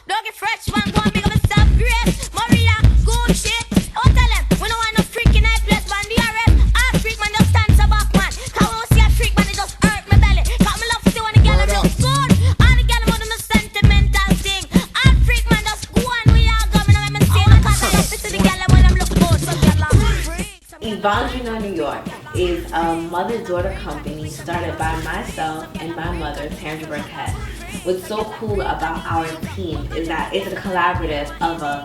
Doggy fresh man, go and big up yourself, Grace. Maria, good shit. Oh, tell them, we don't want no freaking night place, man. The arrest, all freak man just stand so back, man. Cause when we see a freak man, it just hurt my belly. Cause me love to see when the girl them look good. All the girl them want no sentimental thing. All freak man just go and we all go. Me know let me see no cause I love to see the girl them when them look good. So girl I'm freak. Yvonne Jewnell, New York is a mother-daughter company started by myself and my mother, Tandra Burkett. What's so cool about our team is that it's a collaborative of a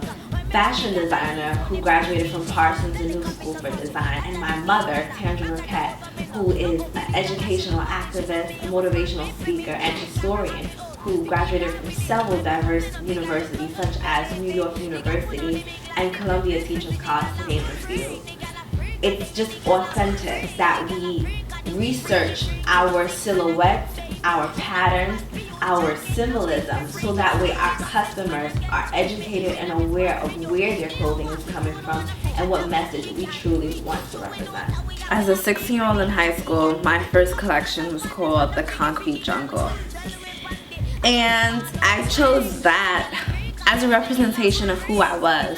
fashion designer who graduated from Parsons New School for Design, and my mother, Tandra Burkett, who is an educational activist, motivational speaker, and historian who graduated from several diverse universities such as New York University and Columbia Teachers College, to name a few. It's just authentic that we research our silhouettes, our patterns, our symbolism, so that way our customers are educated and aware of where their clothing is coming from and what message we truly want to represent. As a 16-year-old in high school, my first collection was called The Concrete Jungle. And I chose that as a representation of who I was.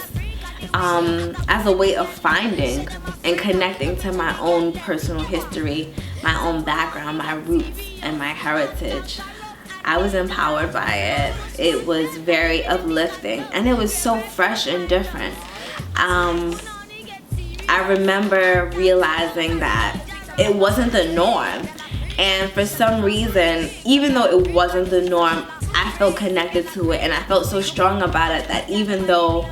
As a way of finding and connecting to my own personal history, my own background, my roots, and my heritage. I was empowered by it. It was very uplifting, and it was so fresh and different. I remember realizing that it wasn't the norm, and for some reason, even though it wasn't the norm, I felt connected to it, and I felt so strong about it that even though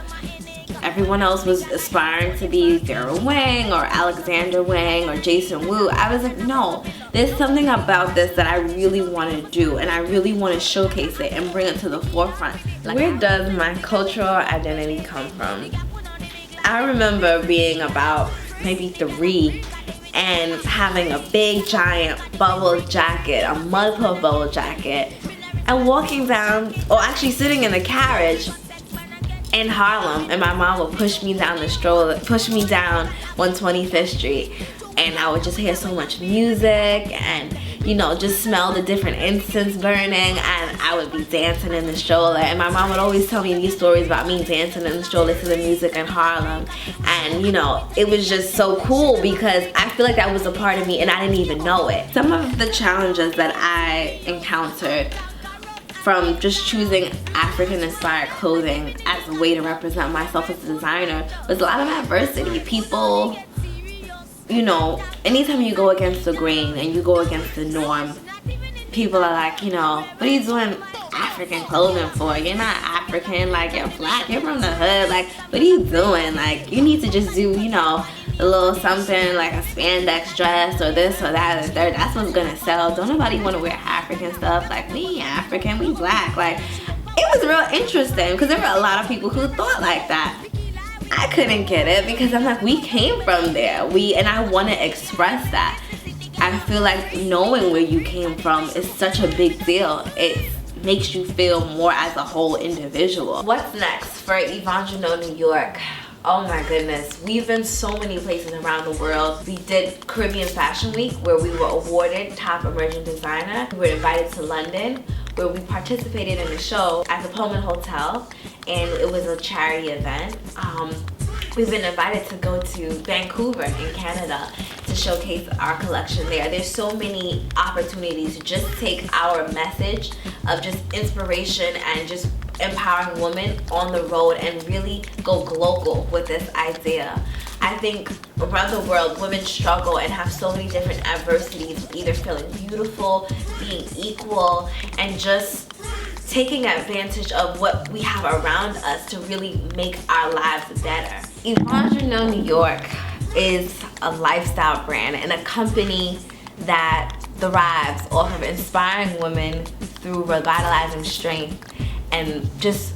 everyone else was aspiring to be Daryl Wang or Alexander Wang or Jason Wu, I was like, no, there's something about this that I really want to do, and I really want to showcase it and bring it to the forefront. Like, where does my cultural identity come from? I remember being about maybe 3 and having a big giant bubble jacket, a mother bubble jacket, and walking down, or actually sitting in the carriage in Harlem, and my mom would push me down 125th Street, and I would just hear so much music and, you know, just smell the different incense burning, and I would be dancing in the stroller, and my mom would always tell me these stories about me dancing in the stroller to the music in Harlem, and, you know, it was just so cool because I feel like that was a part of me and I didn't even know it. Some of the challenges that I encountered from just choosing African-inspired clothing as a way to represent myself as a designer was a lot of adversity. People, you know, anytime you go against the grain and you go against the norm, people are like, you know, what are you doing African clothing for? You're not African, like, you're black, you're from the hood, like, what are you doing? Like, you need to just do, you know, a little something like a spandex dress or this or that or third. That's what's gonna sell. Don't nobody want to wear African stuff. Like, we ain't African, we black. Like, it was real interesting because there were a lot of people who thought like that. I couldn't get it because I'm like, we came from there. And I want to express that. I feel like knowing where you came from is such a big deal. It makes you feel more as a whole individual. What's next for Yvonne Jewnell, New York? Oh my goodness, we've been so many places around the world. We did Caribbean Fashion Week where we were awarded Top Emerging Designer. We were invited to London where we participated in a show at the Pullman Hotel, and it was a charity event. We've been invited to go to Vancouver in Canada to showcase our collection there. There's so many opportunities to just take our message of just inspiration and just empowering women on the road and really go global with this idea. I think around the world, women struggle and have so many different adversities, either feeling beautiful, being equal, and just taking advantage of what we have around us to really make our lives better. Yvonne Jewnell, New York is a lifestyle brand and a company that thrives off of inspiring women through revitalizing strength and just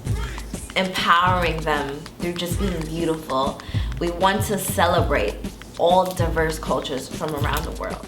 empowering them through just being beautiful. We want to celebrate all diverse cultures from around the world.